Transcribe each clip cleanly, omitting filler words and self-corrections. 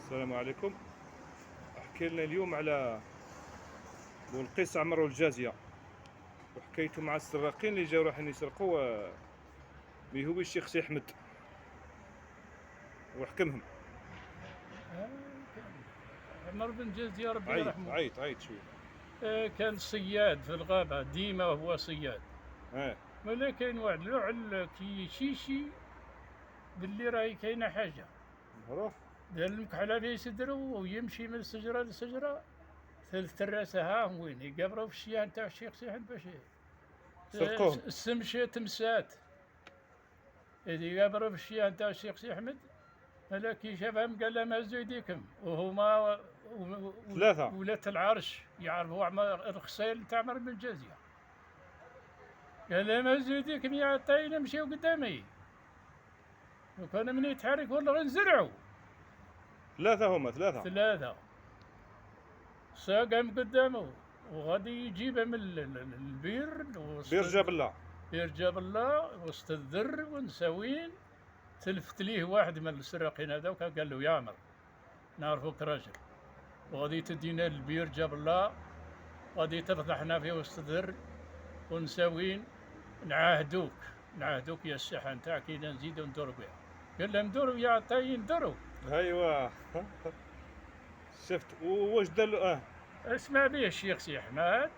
السلام عليكم. احكي لنا اليوم على بولقيس عمرو الجازية وحكايته مع السراقين اللي جاو رايحين يسرقوا بيهوبي الشيخ سي احمد وحكمهم. عمر بن جازية ربي عيط يرحمه. عيط عيط شويه. كان صياد في الغابة، ديما هو صياد. اه ولا كاين واحد لعل كيشيشي باللي راهي كاينة حاجة، روح دار المكحلة في صدرو ويمشي من شجرة لشجرة، ثلث تراسة ها وين يقبروا في الشيان تاع الشيخ سي احمد باش سرقوهم. السمشة تمسات إذا يقبروا في الشيان تاع الشيخ سي احمد. هلا كي شافهم قال لهم هزوا يديكم، وهما ثلاثة. ولاة العرش يعرفوا الخسائل تاع عمر بن الجازية. قال لهم هزوا يديكم يا عطاين امشيو قدامي، وكان من يتحرك والله غنزرعوا. ثلاثة هما ثلاثة ساقهم قدامه وغادي يجيبها من البير بير جاب الله. بير جاب الله وسط الذر ونساوين. تلفت ليه واحد من السراقين هذا وكان قال له يا عمر نعرفوك راجل، وغادي تدينا البير جاب الله، غادي تفضحنا في وسط الذر ونساوين، نعاهدوك يا الساحة نتاعك كي نزيدو ندورو بها. قال لهم دوروا يا عطاين دوروا. ايوا شفت واش دار له؟ اسمع به الشيخ سي احمد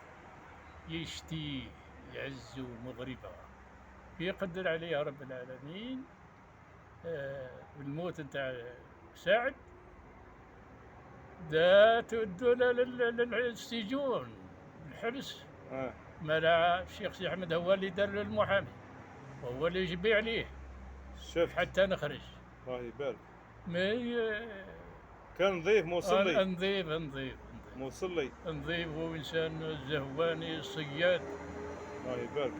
يشتي يعز مغربا، يقدر عليها رب العالمين بالموت نتاع سعد، دا تودوا للسجون الحبس. مالا الشيخ سي احمد هو اللي دار له المحامي وهو اللي يجبي عليه شفت حتى نخرج. الله يبارك. كان نظيف موصلي. نظيف موصلي نظيف، هو انسان زهواني صياد. الله يبارك.